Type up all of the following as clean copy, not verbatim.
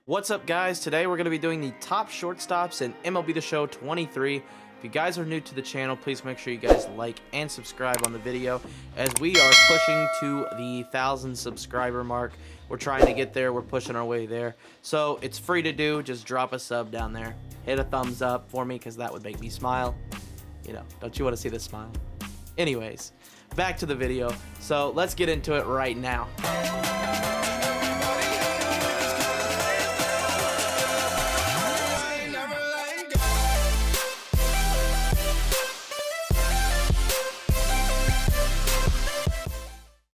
What's up, guys? Today we're going to be doing the top shortstops in MLB The Show 23. If you guys are new to the channel, please make sure you guys like and subscribe on the video as we are pushing to the 1,000 subscriber mark. We're trying to get there. We're pushing our way there. So it's free to do. Just drop a sub down there. Hit a thumbs up for me because that would make me smile. You know, don't you want to see this smile? Anyways, back to the video. So let's get into it right now.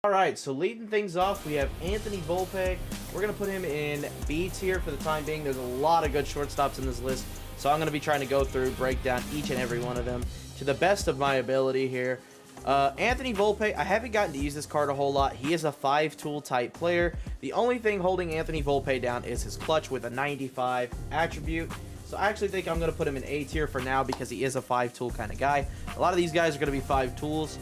Alright, so leading things off, we have Anthony Volpe. We're going to put him in B tier for the time being. There's a lot of good shortstops in this list, so I'm going to be trying to go through, break down each and every one of them to the best of my ability here. Anthony Volpe, I haven't gotten to use this card a whole lot. He is a 5-tool type player. The only thing holding Anthony Volpe down is his clutch with a 95 attribute. So I actually think I'm going to put him in A tier for now because he is a 5-tool kind of guy. A lot of these guys are going to be 5 tools.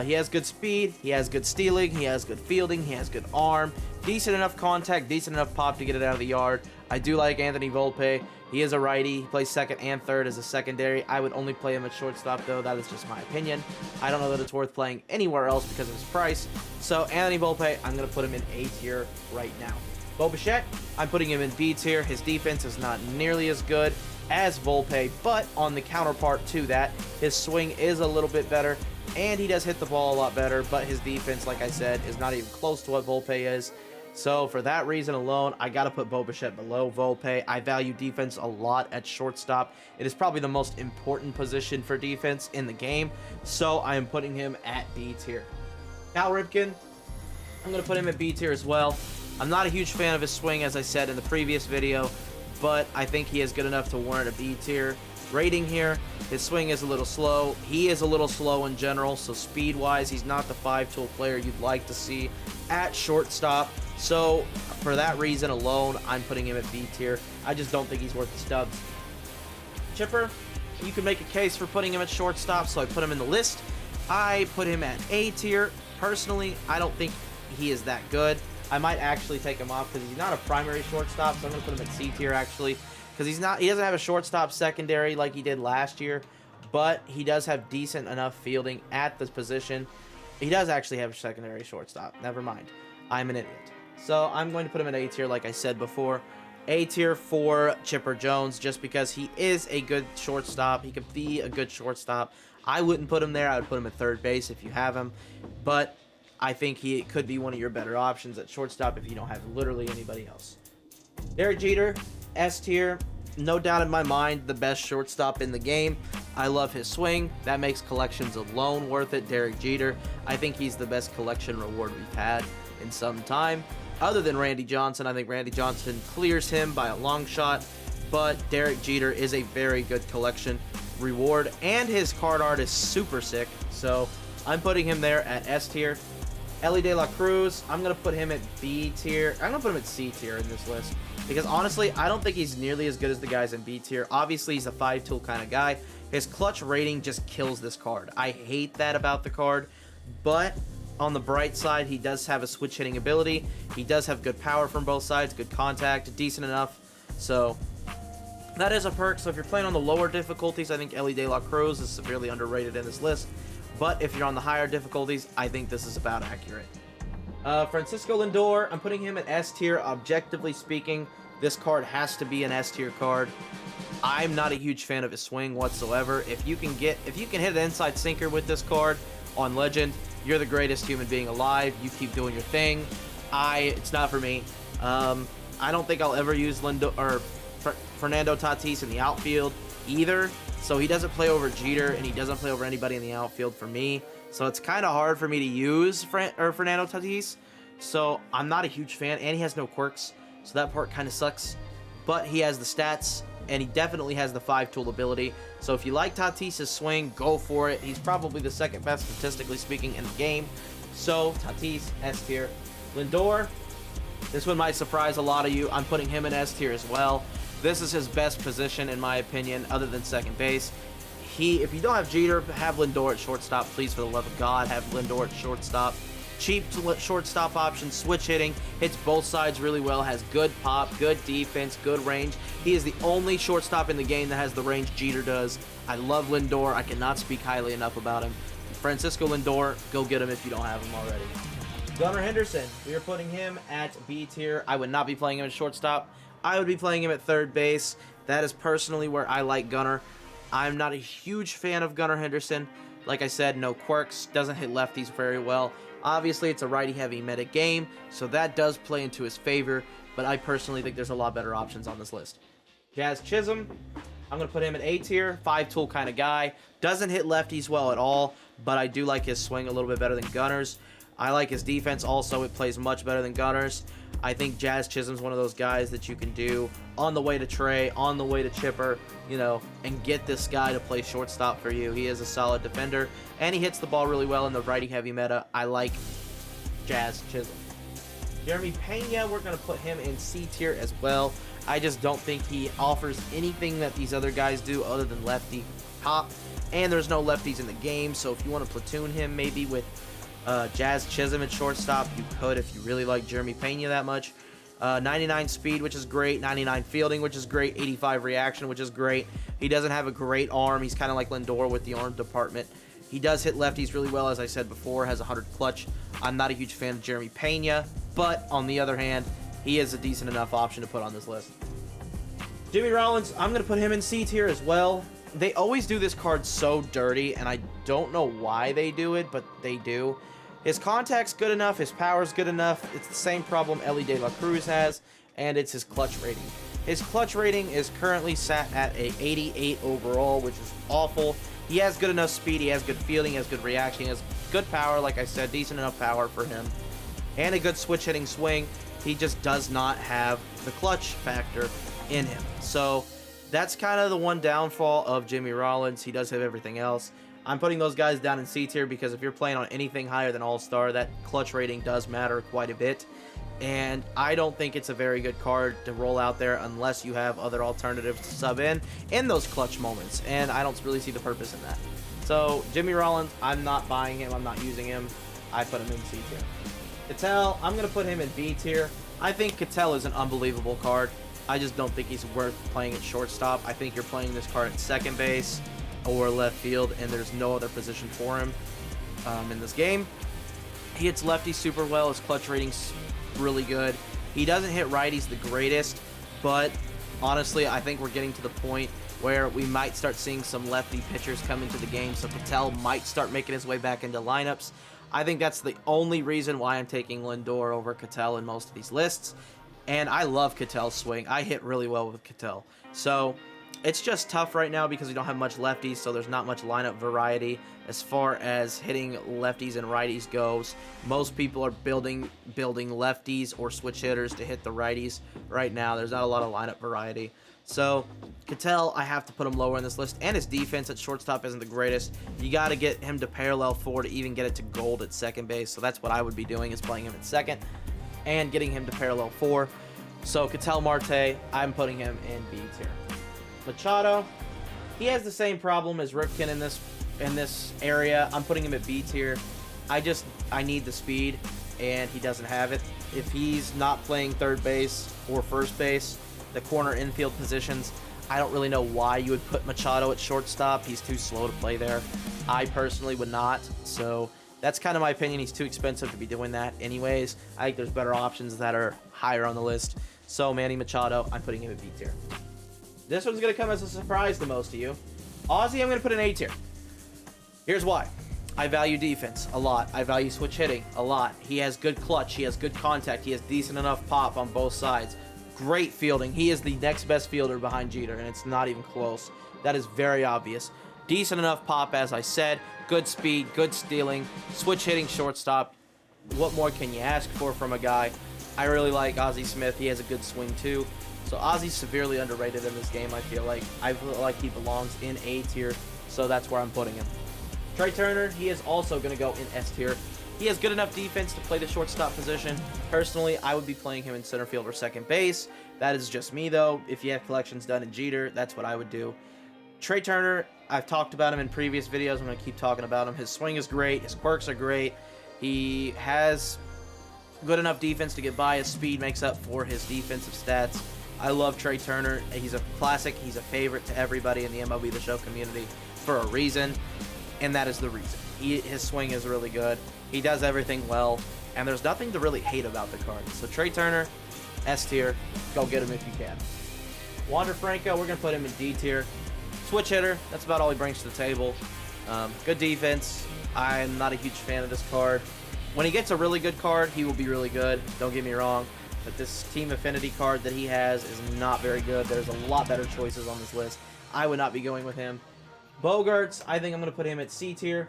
He has good speed, he has good stealing, he has good fielding, he has good arm, decent enough contact, decent enough pop to get it out of the yard. I do like Anthony Volpe. He is a righty. He plays second and third as a secondary. I would only play him at shortstop, though. That is just my opinion. I don't know that it's worth playing anywhere else because of his price. So Anthony Volpe, I'm going to put him in A tier right now. Bo Bichette, I'm putting him in B tier. His defense is not nearly as good as Volpe, but on the counterpart to that, his swing is a little bit better, and he does hit the ball a lot better, but his defense, like I said, is not even close to what Volpe is. So for that reason alone, I got to put Bo Bichette below Volpe. I value defense a lot at shortstop. It is probably the most important position for defense in the game, so I am putting him at B tier. Cal Ripken, I'm going to put him at B tier as well. I'm not a huge fan of his swing, as I said in the previous video, but I think he is good enough to warrant a B tier rating here. His swing is a little slow. He is a little slow in general, so speed-wise, he's not the 5-tool player you'd like to see at shortstop. So for that reason alone, I'm putting him at B tier. I just don't think he's worth the stubs. Chipper, you can make a case for putting him at shortstop, so I put him in the list. I put him at A tier. Personally, I don't think he is that good. I might actually take him off because he's not a primary shortstop, so I'm going to put him at C tier actually. Because he doesn't have a shortstop secondary like he did last year, but he does have decent enough fielding at this position. He does actually have a secondary shortstop. Never mind. I'm an idiot. So I'm going to put him at A tier like I said before. A tier for Chipper Jones just because he is a good shortstop. He could be a good shortstop. I wouldn't put him there. I would put him at third base if you have him. But I think he could be one of your better options at shortstop if you don't have literally anybody else. Derek Jeter, S tier. No doubt in my mind, the best shortstop in the game. I love his swing. That makes collections alone worth it. Derek Jeter, I think he's the best collection reward we've had in some time. Other than Randy Johnson, I think Randy Johnson clears him by a long shot. But Derek Jeter is a very good collection reward. And his card art is super sick. So I'm putting him there at S tier. Elly De La Cruz, I'm going to put him at B tier. I'm going to put him at C tier in this list. Because honestly, I don't think he's nearly as good as the guys in B tier. Obviously, he's a 5-tool kind of guy. His clutch rating just kills this card. I hate that about the card. But on the bright side, he does have a switch hitting ability. He does have good power from both sides, good contact, decent enough. So that is a perk. So if you're playing on the lower difficulties, I think Elly De La Cruz is severely underrated in this list. But if you're on the higher difficulties, I think this is about accurate. Francisco Lindor, I'm putting him at S tier. Objectively speaking, this card has to be an S tier card. I'm not a huge fan of his swing whatsoever. If you can hit an inside sinker with this card on Legend, you're the greatest human being alive. You keep doing your thing. It's not for me. I don't think I'll ever use Fernando Tatis in the outfield either. So he doesn't play over Jeter, and he doesn't play over anybody in the outfield for me. So it's kind of hard for me to use Fernando Tatis. So I'm not a huge fan, and he has no quirks. So that part kind of sucks. But he has the stats, and he definitely has the 5-tool ability. So if you like Tatis' swing, go for it. He's probably the second best, statistically speaking, in the game. So Tatis, S tier. Lindor, this one might surprise a lot of you. I'm putting him in S tier as well. This is his best position, in my opinion, other than second base. If you don't have Jeter, have Lindor at shortstop. Please, for the love of God, have Lindor at shortstop. cheap shortstop option, switch hitting, hits both sides really well, has good pop, good defense, good range. He is the only shortstop in the game that has the range Jeter does. I love Lindor. I cannot speak highly enough about him. Francisco Lindor, go get him if you don't have him already. Gunnar Henderson, we are putting him at B tier. I would not be playing him at shortstop. I would be playing him at third base. That is personally where I like Gunnar. I'm not a huge fan of Gunnar Henderson. Like I said, no quirks, doesn't hit lefties very well. Obviously, it's a righty-heavy meta game, so that does play into his favor, but I personally think there's a lot better options on this list. Jazz Chisholm, I'm going to put him at A tier, 5-tool kind of guy. Doesn't hit lefties well at all, but I do like his swing a little bit better than Gunner's. I like his defense also. It plays much better than Gunner's. I think Jazz Chisholm's one of those guys that you can do on the way to Trey, on the way to Chipper, you know, and get this guy to play shortstop for you. He is a solid defender, and he hits the ball really well in the righty-heavy meta. I like Jazz Chisholm. Jeremy Pena, we're going to put him in C tier as well. I just don't think he offers anything that these other guys do other than lefty pop, and there's no lefties in the game, so if you want to platoon him maybe with Jazz Chisholm at shortstop, you could if you really like Jeremy Pena that much. 99 speed, which is great. 99 fielding, which is great. 85 reaction, which is great. He doesn't have a great arm. He's kind of like Lindor with the arm department. He does hit lefties really well, as I said before. Has 100 clutch. I'm not a huge fan of Jeremy Pena, but on the other hand, he is a decent enough option to put on this list. Jimmy Rollins, I'm going to put him in C tier as well. They always do this card so dirty, and I don't know why they do it, but they do. His contact's good enough, his power's good enough. It's the same problem Elly De La Cruz has, and it's his clutch rating. His clutch rating is currently sat at a 88 overall, which is awful. He has good enough speed, he has good fielding, he has good reaction, he has good power, like I said, decent enough power for him, and a good switch hitting swing. He just does not have the clutch factor in him. So that's kind of the one downfall of Jimmy Rollins. He does have everything else. I'm putting those guys down in C tier because if you're playing on anything higher than All-Star, that clutch rating does matter quite a bit. And I don't think it's a very good card to roll out there unless you have other alternatives to sub in those clutch moments. And I don't really see the purpose in that. So Jimmy Rollins, I'm not buying him. I'm not using him. I put him in C tier. Cattell, I'm going to put him in B tier. I think Cattell is an unbelievable card. I just don't think he's worth playing at shortstop. I think you're playing this card at second base or left field, and there's no other position for him in this game. He hits lefties super well. His clutch rating's really good. He doesn't hit righties the greatest, but honestly, I think we're getting to the point where we might start seeing some lefty pitchers come into the game, so Cattell might start making his way back into lineups. I think that's the only reason why I'm taking Lindor over Cattell in most of these lists. And I love Cattell's swing. I hit really well with Cattell. So it's just tough right now because we don't have much lefties, so there's not much lineup variety as far as hitting lefties and righties goes. Most people are building lefties or switch hitters to hit the righties right now. There's not a lot of lineup variety. So Cattell, I have to put him lower in this list, and his defense at shortstop isn't the greatest. You got to get him to parallel 4 to even get it to gold at second base, so that's what I would be doing, is playing him at second and getting him to parallel 4. So Ketel Marte, I'm putting him in B tier. Machado, he has the same problem as Ripken in this area. I'm putting him at B tier. I need the speed, and he doesn't have it. If he's not playing third base or first base, the corner infield positions, I don't really know why you would put Machado at shortstop. He's too slow to play there. I personally would not, so that's kind of my opinion. He's too expensive to be doing that anyways. I think there's better options that are higher on the list. So Manny Machado, I'm putting him at B tier. This one's going to come as a surprise to most of you. Ozzy, I'm going to put in A tier. Here's why. I value defense a lot. I value switch hitting a lot. He has good clutch. He has good contact. He has decent enough pop on both sides. Great fielding. He is the next best fielder behind Jeter, and it's not even close. That is very obvious. Decent enough pop, as I said. Good speed, good stealing, switch hitting shortstop. What more can you ask for from a guy? I really like Ozzie Smith. He has a good swing too. So Ozzie's severely underrated in this game, I feel like. I feel like he belongs in A tier, so that's where I'm putting him. Trey Turner, he is also going to go in S tier. He has good enough defense to play the shortstop position. Personally, I would be playing him in center field or second base. That is just me, though. If you have collections done in Jeter, that's what I would do. Trey Turner, I've talked about him in previous videos. I'm going to keep talking about him. His swing is great. His quirks are great. He has good enough defense to get by. His speed makes up for his defensive stats. I love Trey Turner. He's a classic. He's a favorite to everybody in the MLB The Show community for a reason, and that is the reason. His swing is really good. He does everything well, and there's nothing to really hate about the card. So Trey Turner, S tier. Go get him if you can. Wander Franco, we're going to put him in D tier. Switch hitter, that's about all he brings to the table. Good defense. I'm not a huge fan of this card. When he gets a really good card, he will be really good. Don't get me wrong. But this Team Affinity card that he has is not very good. There's a lot better choices on this list. I would not be going with him. Bogarts, I think I'm going to put him at C tier.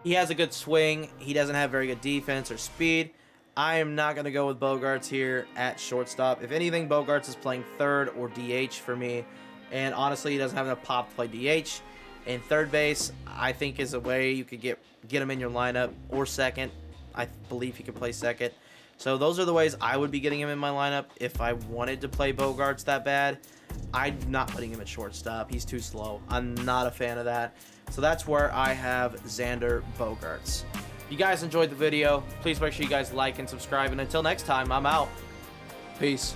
He has a good swing. He doesn't have very good defense or speed. I am not going to go with Bogarts here at shortstop. If anything, Bogarts is playing third or DH for me. And honestly, he doesn't have enough pop to play DH. And third base, I think, is a way you could get him in your lineup, or second. I believe he could play second. So those are the ways I would be getting him in my lineup if I wanted to play Bogarts that bad. I'm not putting him at shortstop. He's too slow. I'm not a fan of that. So that's where I have Xander Bogaerts. If you guys enjoyed the video, please make sure you guys like and subscribe. And until next time, I'm out. Peace.